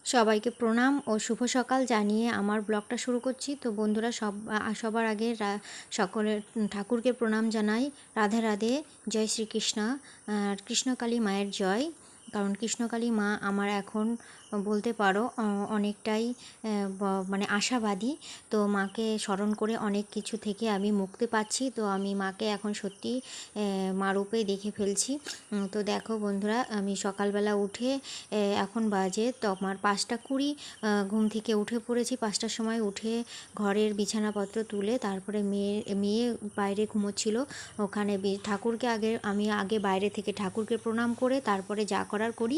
সবাইকে প্রণাম ও শুভ সকাল জানিয়ে আমার ব্লগটা শুরু করছি। তো বন্ধুরা সবার আগে সকলের ঠাকুরকে প্রণাম জানাই। রাধে রাধে, জয় শ্রীকৃষ্ণ। আর কৃষ্ণকালী মায়ের জয়। কারণ কৃষ্ণকালী মা আমার এখন বলতে পারো অনেকটাই মানে আশাবাদী। তো মাকে স্মরণ করে অনেক কিছু থেকে আমি মুক্তি পাচ্ছি। তো আমি মাকে এখন সত্যি মা রূপে দেখে ফেলছি। তো দেখো বন্ধুরা, আমি সকালবেলা উঠে এখন বাজে তোমার 5টা 20। ঘুম থেকে উঠে পড়েছি 5টার সময়। উঠে ঘরের বিছানাপত্র তুলে তারপরে মেয়ে বাইরে ঘুমোচ্ছিল। ওখানে ঠাকুরকে আমি আগে বাইরে থেকে ঠাকুরকে প্রণাম করে তারপরে যা করার করি।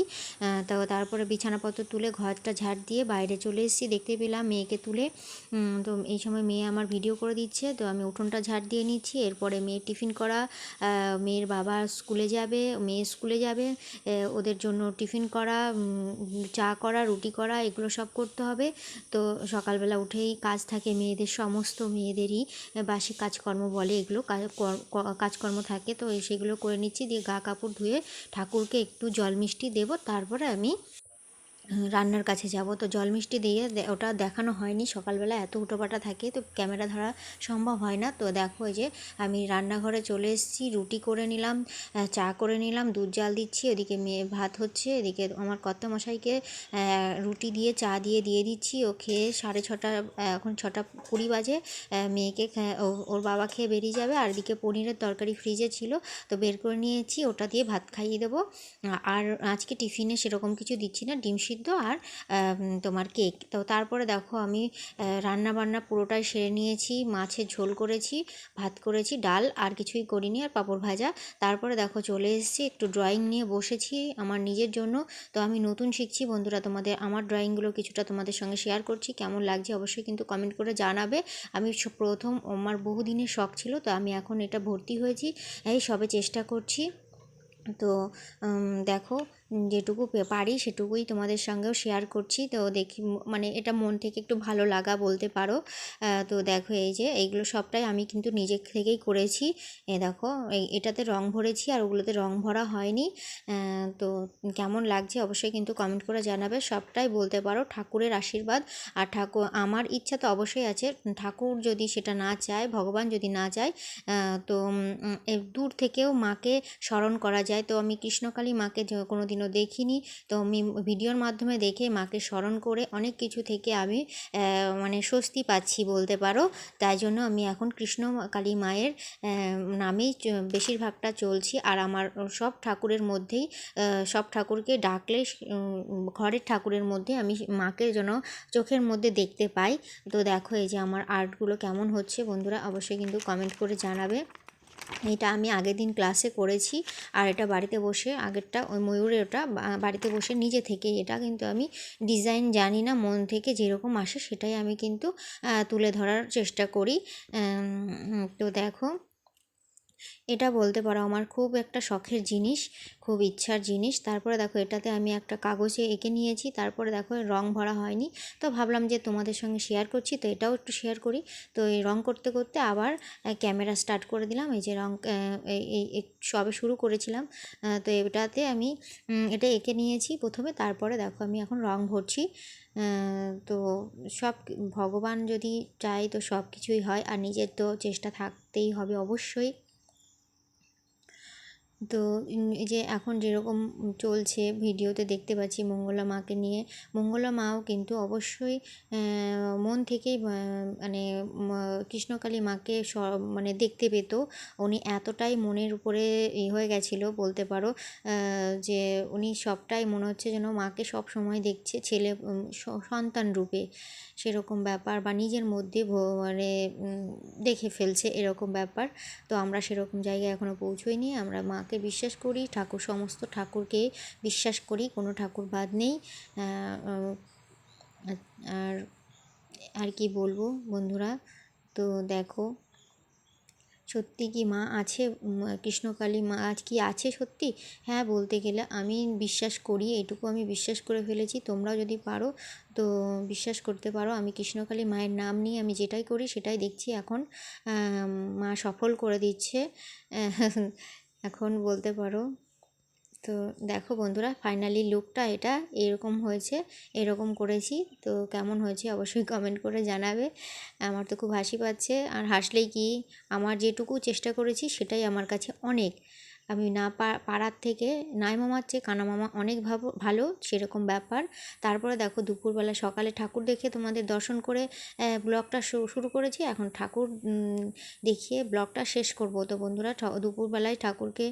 তো তারপরে বিছানাপত্র তুলে ঘরটা ঝাড় দিয়ে বাইরে চলে এসেছি। দেখতে পেলাম মেয়েকে তুলে। তো এই সময় মেয়ে আমার ভিডিও করে দিচ্ছে, তো আমি উঠোনটা ঝাড় দিয়ে নিচ্ছি। এরপরে মেয়ের টিফিন করা, মেয়ের বাবা স্কুলে যাবে, মেয়ে স্কুলে যাবে, ওদের জন্য টিফিন করা, চা করা, রুটি করা, এগুলো সব করতে হবে। তো সকালবেলা উঠেই কাজ থাকে মেয়েদের, সমস্ত মেয়েদেরই বাসি কাজকর্ম বলে এগুলো, কাজকর্ম থাকে। তো সেগুলো করে নিচ্ছি, দিয়ে গা কাপড় ধুয়ে ঠাকুরকে একটু জল মিষ্টি দেবো, তারপরে আমি রান্নার কাছে যাব। তো জল মিষ্টি দিয়ে ওটা দেখানো হয়নি, সকালবেলা এত হুটোপাটা থাকে তো ক্যামেরা ধরা সম্ভব হয় না। তো দেখো এই যে আমি রান্নাঘরে চলে এসেছি, রুটি করে নিলাম, চা করে নিলাম, দুধ জাল দিচ্ছি, ওদিকে মেয়ে ভাত হচ্ছে, এদিকে আমার কর্তামশাইকে রুটি দিয়ে চা দিয়ে দিচ্ছি। ও খেয়ে 6:30, এখন 6:20 বাজে। মেয়েকে ওর বাবা খেয়ে বেরিয়ে যাবে। আর এদিকে পনিরের তরকারি ফ্রিজে ছিল, তো বের করে নিয়েছি, ওটা দিয়ে ভাত খাইয়ে দেবো। আর আজকে টিফিনে সেরকম কিছু দিচ্ছি না, ডিম সিদ্ধ আর তোমার কেক। তো তারপরে দেখো আমি রান্না বান্না পুরোটাই সেরে নিয়েছি। মাছের ঝোল করেছি, ভাত করেছি, ডাল আর কিছুই করিনি, আর পাঁপড় ভাজা। তারপরে দেখো চলে এসেছি, একটু ড্রয়িং নিয়ে বসেছি আমার নিজের জন্য। তো আমি নতুন শিখছি বন্ধুরা, আমার ড্রয়িংগুলো কিছুটা তোমাদের সঙ্গে শেয়ার করছি। কেমন লাগছে অবশ্যই কিন্তু কমেন্ট করে জানাবে। আমি প্রথম, আমার বহুদিনের শখ ছিল, তো আমি এখন এটা ভর্তি হয়েছি, এই সবে চেষ্টা করছি। তো দেখো যেটুকু পারি সেটুকুই তোমাদের সঙ্গেও শেয়ার করছি। তো দেখি, মানে এটা মন থেকে একটু ভালো লাগা বলতে পারো। তো দেখো এই যে এইগুলো সবটাই আমি কিন্তু নিজে থেকেই করেছি। দেখো এটাতে রং ভরেছি আর ওগুলোতে রং ভরা হয়নি। তো কেমন লাগছে অবশ্যই কিন্তু কমেন্ট করে জানাবে। সবটাই বলতে পারো ঠাকুরের আশীর্বাদ। আর আমার ইচ্ছা তো অবশ্যই আছে, ঠাকুর যদি সেটা না চায়, ভগবান যদি না চায়, তো দূর থেকেও মাকে স্মরণ করা যায়। তো আমি কৃষ্ণকালী মাকে কোনো দিনও দেখিনি, তো আমি ভিডিওর মাধ্যমে দেখে মাকে স্মরণ করে অনেক কিছু থেকে আমি মানে স্বস্তি পাচ্ছি বলতে পারো। তাই জন্য আমি এখন কৃষ্ণকালী মায়ের নামেই বেশিরভাগটা চলছি। আর আমার সব ঠাকুরের মধ্যেই, সব ঠাকুরকে ডাকলে ঘরের ঠাকুরের মধ্যে আমি মাকে যেন চোখের মধ্যে দেখতে পাই। তো দেখো এই যে আমার আর্টগুলো কেমন হচ্ছে বন্ধুরা অবশ্যই কিন্তু কমেন্ট করে জানাবে। এটা আমি আগের দিন ক্লাসে করেছি, আর এটা বাড়িতে বসে, আগেরটা ওই ময়ূরের, ওটা বাড়িতে বসে নিজে থেকেই, এটা কিন্তু আমি ডিজাইন জানি না, মন থেকে যেরকম আসে সেটাই আমি কিন্তু তুলে ধরার চেষ্টা করি। তো দেখো এটা বলতে পারো আমার খুব একটা শখের জিনিস, খুব ইচ্ছার জিনিস। তারপরে দেখো এটাতে আমি একটা কাগজে এঁকে নিয়েছি, তারপরে দেখো রং ভরা হয়নি, তো ভাবলাম যে তোমাদের সঙ্গে শেয়ার করছি, তো এটাও একটু শেয়ার করি। তো এই রং করতে করতে আবার ক্যামেরা স্টার্ট করে দিলাম। এই যে রং এই সবে শুরু করেছিলাম। তো এটাতে আমি এটা এঁকে নিয়েছি প্রথমে, তারপরে দেখো আমি এখন রং ভরছি। তো সব ভগবান যদি চায় তো সব কিছুই হয়, আর নিজের তো চেষ্টা থাকতেই হবে অবশ্যই। তো এই যে এখন যেরকম চলছে ভিডিওতে দেখতে পাচ্ছি মঙ্গলা মাকে নিয়ে, মঙ্গলা মাও কিন্তু অবশ্যই মন থেকেই মানে কৃষ্ণকালী মাকে মানে দেখতে পেত। উনি এতটাই মনের উপরে হয়ে গেছিলো বলতে পারো, যে উনি সবটাই মনে হচ্ছে যেন মাকে সব সময় দেখছে ছেলে সন্তান রূপে, সেরকম ব্যাপার, বা নিজের মধ্যে মানে দেখে ফেলছে এরকম ব্যাপার। তো আমরা সেরকম জায়গায় এখনও পৌঁছোইনি। আমরা মাকে বিশ্বাস করি, সমস্ত ঠাকুরকে বিশ্বাস করি, কোনো ঠাকুর বাদ নেই। আর আর কি বলবো বন্ধুরা, তো দেখো সত্যি কি মা আছে, কৃষ্ণকালী মা আজ কি আছে সত্যি? হ্যাঁ, বলতে গেলে আমি বিশ্বাস করি, এটুকু আমি বিশ্বাস করে ফেলেছি। তোমরাও যদি পারো তো বিশ্বাস করতে পারো। আমি কৃষ্ণকালী মায়ের নাম নিয়ে আমি যেটাই করি সেটাই দেখছি এখন মা সফল করে দিচ্ছে এখন বলতে পারো। তো দেখো বন্ধুরা, ফাইনালি লুকটা এটা এরকম হয়েছে, এরকম করেছি। তো কেমন হয়েছে অবশ্যই কমেন্ট করে জানাবে। আমার তো খুব হাসি পাচ্ছে, আর হাসলেই কি, আমার যেটুকু চেষ্টা করেছি সেটাই আমার কাছে অনেক। আমি না পাড়ার থেকে নাই মামার চেয়ে কানা মামা অনেক ভালো, সেরকম ব্যাপার। তারপরে দেখো দুপুরবেলা সকালে ঠাকুর দেখে তোমাদের দর্শন করে ব্লগটা শুরু করেছি। এখন ঠাকুর দেখিয়ে ব্লগটা শেষ করব। তো বন্ধুরা, দুপুরবেলায় ঠাকুরকে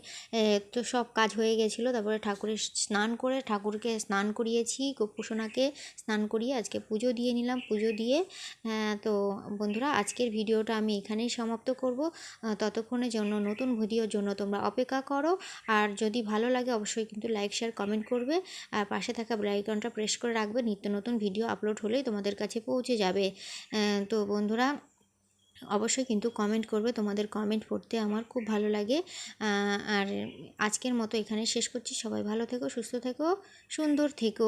তো সব কাজ হয়ে গেছিলো, তারপরে ঠাকুরের স্নান করে ঠাকুরকে স্নান করিয়েছি, গোপুসোনাকে স্নান করিয়ে আজকে পুজো দিয়ে নিলাম। পুজো দিয়ে তো বন্ধুরা, আজকের ভিডিওটা আমি এখানেই সমাপ্ত করব। ততক্ষণের জন্য নতুন ভিডিওর জন্য তোমরা অপেক্ষা করো। আর যদি ভালো লাগে অবশ্যই কিন্তু লাইক শেয়ার কমেন্ট করবে, আর পাশে থাকা বেল আইকনটা প্রেস করে রাখবে। নিত্য নতুন ভিডিও আপলোড হলেই তোমাদের কাছে পৌঁছে যাবে। তো বন্ধুরা, অবশ্যই কিন্তু কমেন্ট করবে, তোমাদের কমেন্ট পড়তে আমার খুব ভালো লাগে। আর আজকের মতো এখানে শেষ করছি। সবাই ভালো থেকো, সুস্থ থেকো, সুন্দর থেকো।